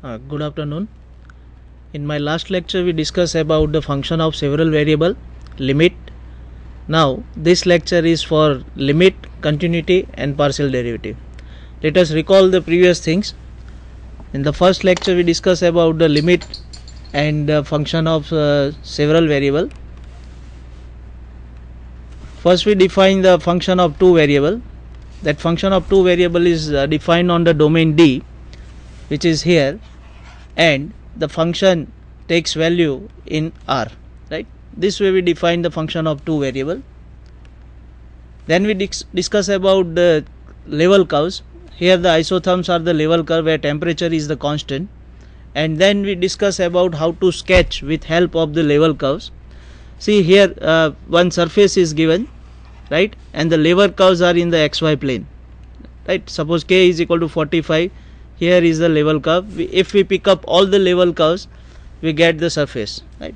Good afternoon. In my last lecture we discussed about the function of several variable limit. Now this lecture is for limit, continuity and partial derivative. Let us recall the previous things. In the first lecture we discussed about the limit and the function of several variable. First we define the function of two variable. That function of two variable is defined on the domain D, which is here, and the function takes value in R, right? This way we define the function of two variable. Then we discuss about the level curves. Here the isotherms are the level curve where temperature is the constant, and then we discuss about how to sketch with help of the level curves. See here one surface is given, right, and the level curves are in the xy plane, right? Suppose k is equal to 45. Here is the level curve. If we pick up all the level curves, we get the surface, right?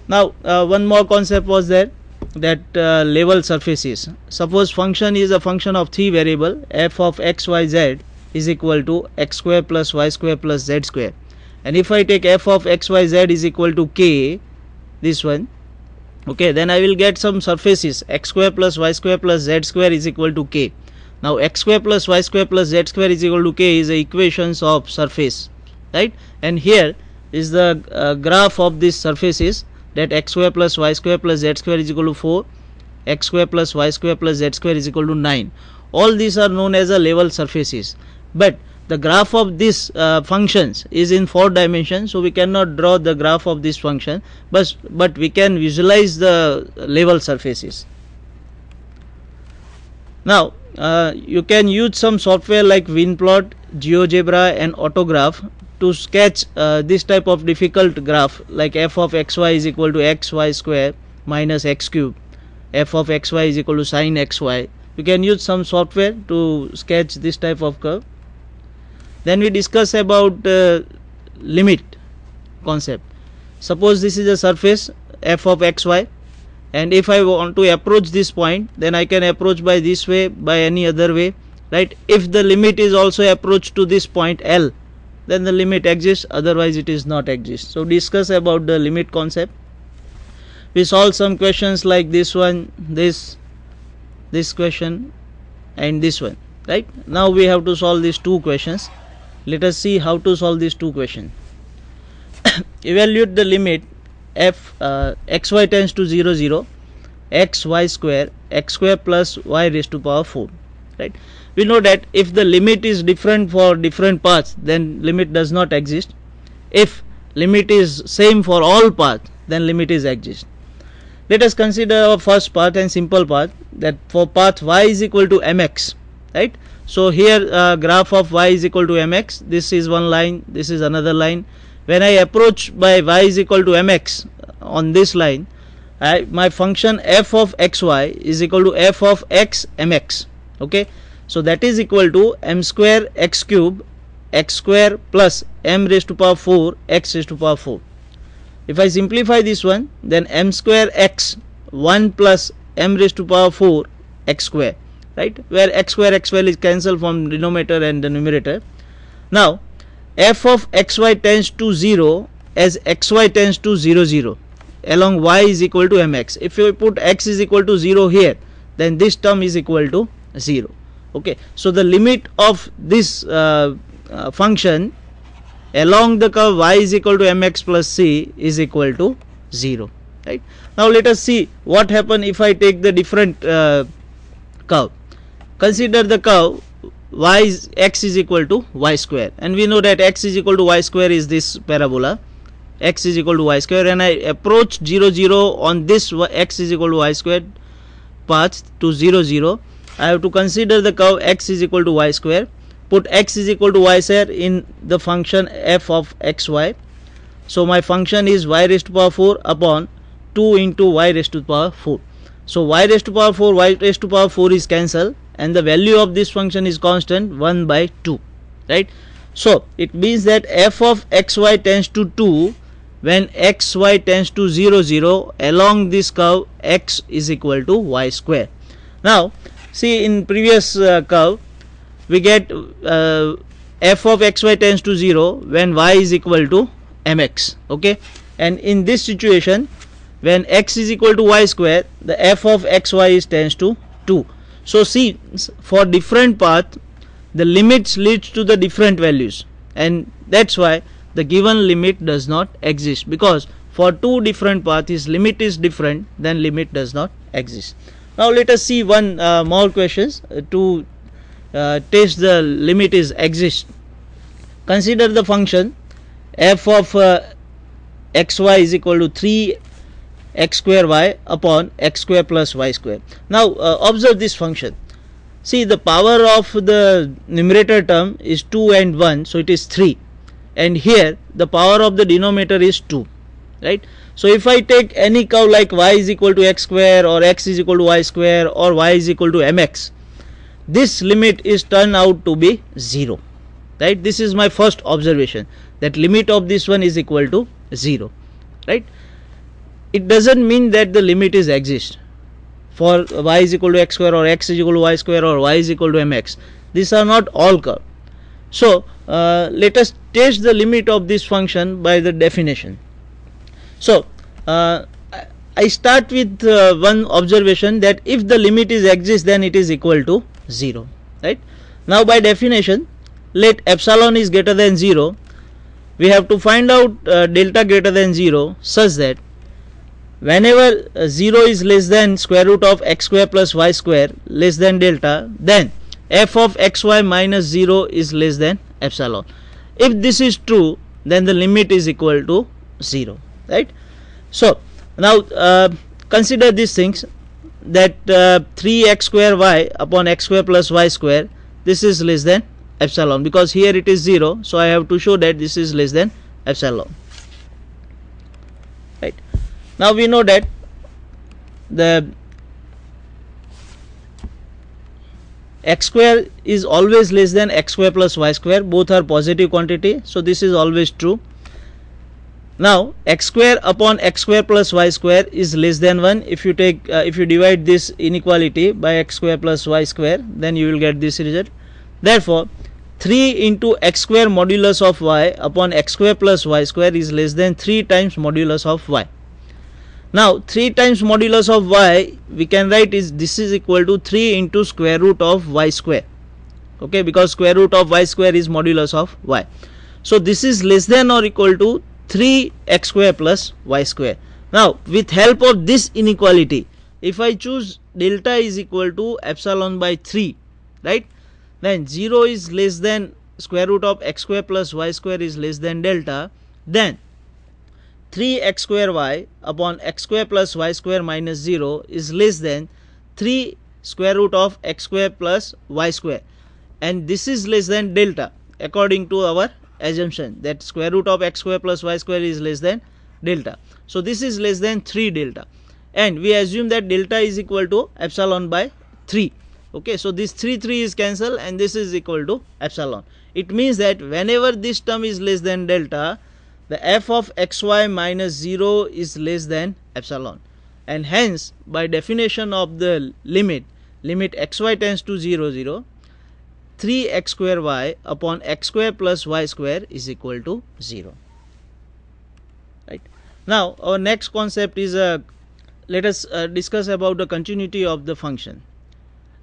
Now one more concept was there, that level surfaces. Suppose function is a function of three variable, f of x, y, z is equal to x square plus y square plus z square, and if I take f of x, y, z is equal to k, this one, okay, then I will get some surfaces. X square plus y square plus z square is equal to k. Now x square plus y square plus z square is equal to k is the equations of surface, right? And here is the graph of this surfaces, that x square plus y square plus z square is equal to 4, x square plus y square plus z square is equal to 9. All these are known as a level surfaces, but the graph of this functions is in 4 dimensions, so we cannot draw the graph of this function, but we can visualize the level surfaces. Now you can use some software like WinPlot, GeoGebra and Autograph to sketch this type of difficult graph, like f of xy is equal to xy square minus x cube, f of xy is equal to sin xy. You can use some software to sketch this type of curve. Then we discuss about limit concept. Suppose this is a surface f of xy, and if I want to approach this point, then I can approach by this way, by any other way, right? If the limit is also approached to this point L, then the limit exists, otherwise it is not exist. So discuss about the limit concept. We solve some questions like this one, this question and this one, right? Now we have to solve these two questions. Let us see how to solve these two questions. Evaluate the limit f xy tends to 0 0 x square plus y raised to power 4, right? We know that if the limit is different for different paths, then limit does not exist. If limit is same for all paths, then limit is exist. Let us consider our first path and simple path, that for path y is equal to mx, right? So here graph of y is equal to mx. This is one line, this is another line. When I approach by y is equal to mx on this line, my function f of xy is equal to f of x mx, okay? So that is equal to m square x cube x square plus m raised to power 4 x raised to power 4. If I simplify this one, then m square x 1 plus m raised to power 4 x square, right, where x square is cancelled from denominator and the numerator. Now f of xy tends to 0 as xy tends to 0 0 along y is equal to mx. If you put x is equal to 0 here, then this term is equal to 0, okay? So the limit of this function along the curve y is equal to mx plus c is equal to 0, right? Now let us see what happen if I take the different curve. Consider the curve x is equal to y square, and we know that x is equal to y square is this parabola, x is equal to y square, and I approach 0 0 on this x is equal to y square path to 0 0. I have to consider the curve x is equal to y square, put x is equal to y square in the function f of xy. So my function is y raised to power 4 upon 2 into y raised to power 4. So y raised to power 4, y raised to power 4 is cancelled, and the value of this function is constant 1 by 2, right? So it means that f of xy tends to 2 when xy tends to 0 0 along this curve x is equal to y square. Now see, in previous curve we get f of xy tends to 0 when y is equal to mx. Okay, and in this situation, when x is equal to y square, the f of xy is tends to 2. So see, for different path, the limits leads to the different values, and that's why the given limit does not exist, because for two different paths limit is different, then limit does not exist. Now let us see one more questions to test the limit is exist. Consider the function f of xy is equal to 3 x square y upon x square plus y square. Now observe this function. See, the power of the numerator term is 2 and 1, so it is 3, and here the power of the denominator is 2, right? So if I take any curve like y is equal to x square, or x is equal to y square, or y is equal to mx, this limit is turned out to be 0, right? This is my first observation, that limit of this one is equal to 0, right? It doesn't mean that the limit is exist for y is equal to x square, or x is equal to y square, or y is equal to mx. These are not all curve. So let us test the limit of this function by the definition. So I start with one observation, that if the limit is exist, then it is equal to 0, right? Now by definition, let epsilon is greater than 0, we have to find out delta greater than 0, such that whenever 0 is less than square root of x square plus y square less than delta, then f of xy minus 0 is less than epsilon. If this is true, then the limit is equal to 0, right? So now consider these things, that 3x square y upon x square plus y square, this is less than epsilon, because here it is 0, so I have to show that this is less than epsilon, right? Now we know that the x square is always less than x square plus y square, both are positive quantity, so this is always true. Now x square upon x square plus y square is less than 1. If you take if you divide this inequality by x square plus y square, then you will get this result. Therefore 3 into x square modulus of y upon x square plus y square is less than 3 times modulus of y. Now 3 times modulus of y, we can write is this is equal to 3 into square root of y square, okay, because square root of y square is modulus of y. So this is less than or equal to 3x square plus y square. Now with help of this inequality, if I choose delta is equal to epsilon by 3, right, then 0 is less than square root of x square plus y square is less than delta, then 3x square y upon x square plus y square minus 0 is less than 3 square root of x square plus y square, and this is less than delta according to our assumption that square root of x square plus y square is less than delta. So this is less than 3 delta, and we assume that delta is equal to epsilon by 3. Okay, so this 3 is cancelled and this is equal to epsilon. It means that whenever this term is less than delta, the f of xy minus 0 is less than epsilon, and hence by definition of the limit xy tends to 0, 0, 3x square y upon x square plus y square is equal to 0, right? Now our next concept is let us discuss about the continuity of the function.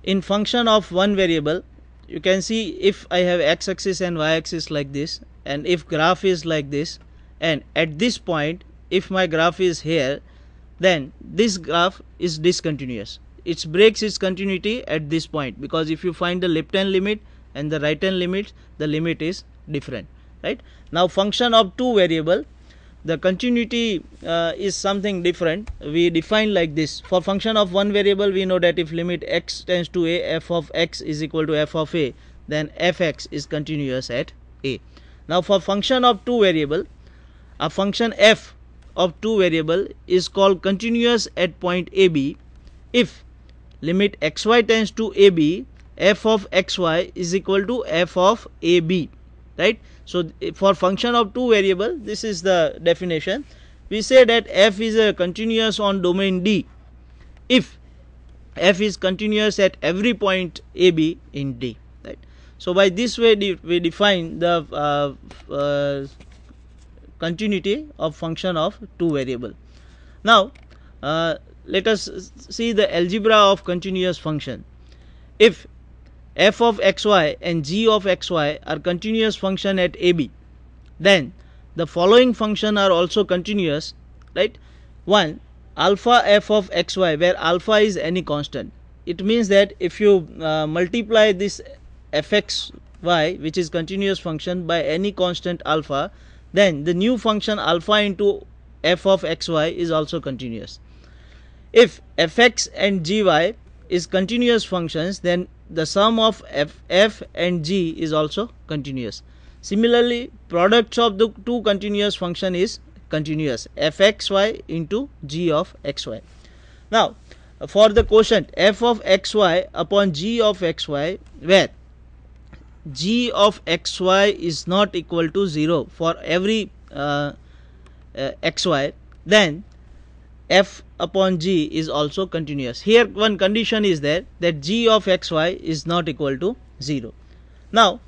In function of one variable, you can see if I have x axis and y axis like this, and if graph is like this, and at this point if my graph is here, then this graph is discontinuous. It breaks its continuity at this point, because if you find the left hand limit and the right hand limit, the limit is different, right? Now function of two variable, the continuity is something different. We define like this. For function of one variable, we know that if limit x tends to a, f of x is equal to f of a, then fx is continuous at a. Now for function of two variable, a function f of two variable is called continuous at point AB if limit xy tends to AB, f of xy is equal to f of AB, right? So for function of two variable, this is the definition. We say that f is a continuous on domain D if f is continuous at every point AB in D, right? So by this way we define the continuity of function of two variable. Now let us see the algebra of continuous function. If f of xy and g of xy are continuous function at ab, then the following function are also continuous, right? 1. Alpha f of xy, where alpha is any constant. It means that if you multiply this fxy, which is continuous function, by any constant alpha, then the new function alpha into f of xy is also continuous. If fx and gy is continuous functions, then the sum of f and g is also continuous. Similarly, products of the two continuous function is continuous, fxy into g of xy. Now for the quotient f of xy upon g of xy, where g of xy is not equal to 0 for every xy, then f upon g is also continuous. Here one condition is there, that g of xy is not equal to 0. Now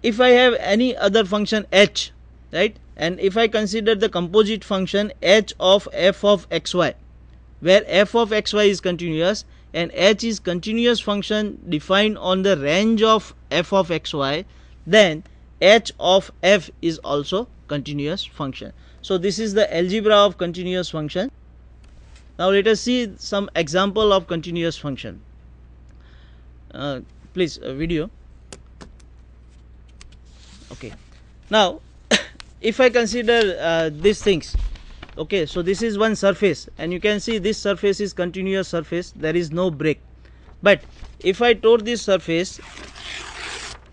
if I have any other function h, right, and if I consider the composite function h of f of xy, where f of xy is continuous and h is continuous function defined on the range of f of xy, then h of f is also continuous function. So this is the algebra of continuous function. Now let us see some example of continuous function. Please video. Okay. Now if I consider these things, okay, so this is one surface and you can see this surface is continuous surface, there is no break. But if I tore this surface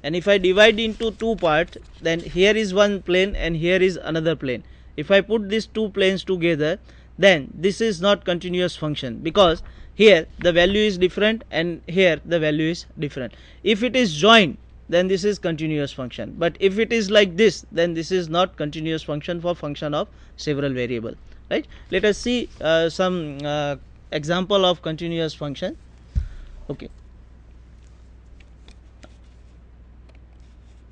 and if I divide into two parts, then here is one plane and here is another plane. If I put these two planes together, then this is not continuous function, because here the value is different and here the value is different. If it is joined, then this is continuous function, but if it is like this, then this is not continuous function for function of several variable, right? Let us see some example of continuous function. Okay,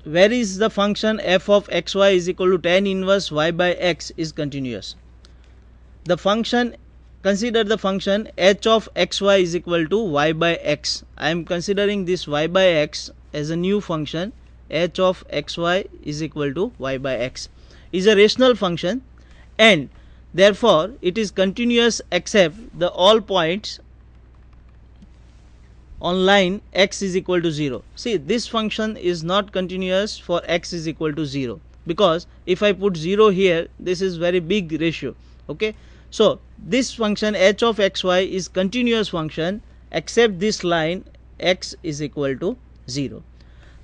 where is the function f of xy is equal to tan inverse y by x is continuous. The function, consider the function h of xy is equal to y by x. I am considering this y by x as a new function. H of xy is equal to y by x is a rational function, and therefore it is continuous except the all points on line x is equal to 0. See, this function is not continuous for x is equal to 0, because if I put 0 here, this is very big ratio. Okay, so this function h of xy is continuous function except this line x is equal to 0.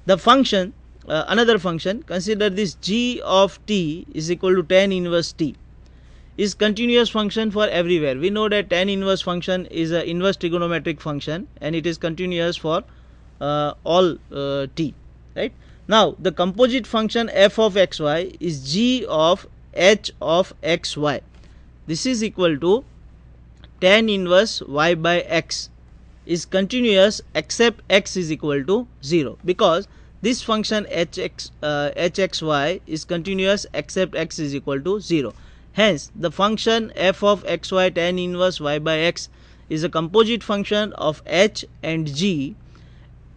The function, another function, consider this g of t is equal to tan inverse t, is continuous function for everywhere. We know that tan inverse function is an inverse trigonometric function and it is continuous for all t, right? Now the composite function f of xy is g of h of xy. This is equal to tan inverse y by x, is continuous except x is equal to 0, because this function hxy is continuous except x is equal to 0. Hence the function f of xy tan inverse y by x is a composite function of h and g,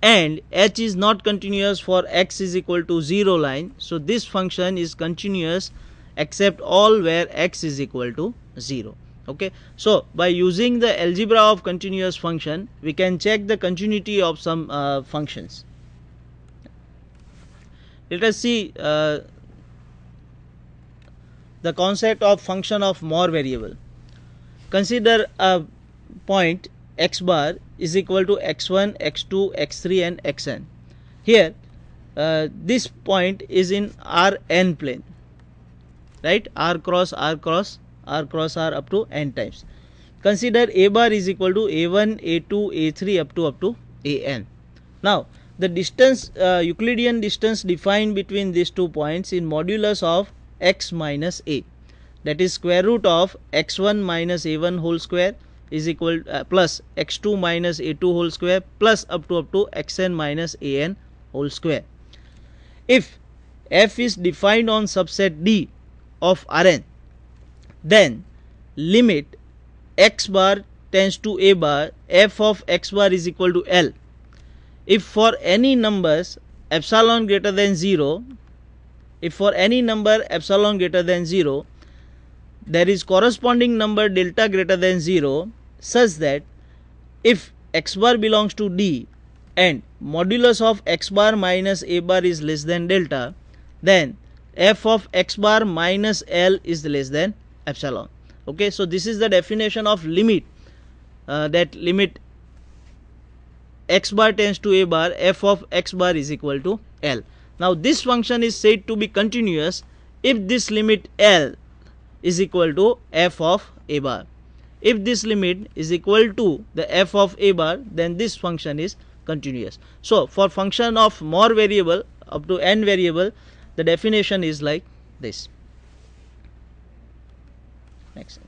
and h is not continuous for x is equal to 0 line. So this function is continuous except all where x is equal to 0. Okay, so by using the algebra of continuous function, we can check the continuity of some functions. Let us see the concept of function of more variable. Consider a point x bar is equal to x1, x2, x3 and xn. Here this point is in Rn plane, right? R cross R cross R cross R up to n times. Consider a bar is equal to a1, a2, a3 up to an. Now the distance, Euclidean distance defined between these 2 points in modulus of x minus a, that is square root of x1 minus a1 whole square is equal plus x2 minus a2 whole square plus up to xn minus an whole square. If f is defined on subset D of Rn, then limit x bar tends to a bar f of x bar is equal to L. If for any numbers epsilon greater than 0, there is corresponding number delta greater than 0, such that if x bar belongs to D and modulus of x bar minus a bar is less than delta, then f of x bar minus L is less than epsilon. Okay, so this is the definition of limit, that limit x bar tends to a bar f of x bar is equal to L. Now this function is said to be continuous if this limit L is equal to f of a bar. If this limit is equal to the f of a bar, then this function is continuous. So for function of more variable up to n variable, the definition is like this. Next.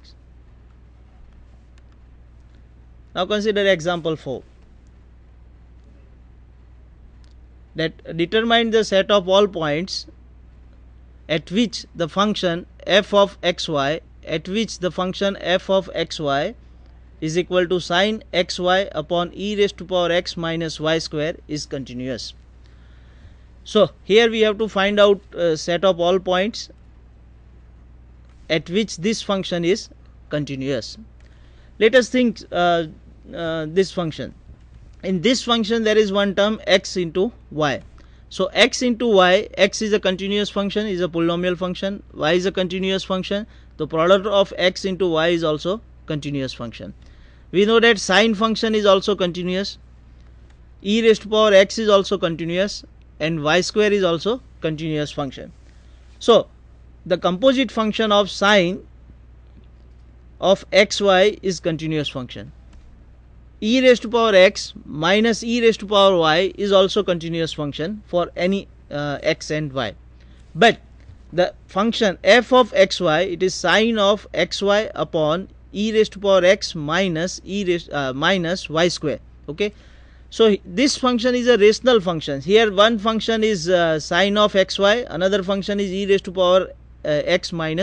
Now consider example 4. That determine the set of all points at which the function f of xy is equal to sine xy upon e raised to power x minus y square is continuous. So here we have to find out set of all points at which this function is continuous. Let us think this function. In this function there is one term x into y. So x into y, x is a continuous function, is a polynomial function, y is a continuous function. The product of x into y is also continuous function. We know that sine function is also continuous, e raised to power x is also continuous, and y square is also continuous function. So the composite function of sine of xy is continuous function. E raised to power x minus e raised to power y is also continuous function for any x and y. But the function f of xy, it is sine of xy upon e raised to power x minus minus y square. Okay, so this function is a rational function. Here one function is sine of xy, another function is e raised to power x minus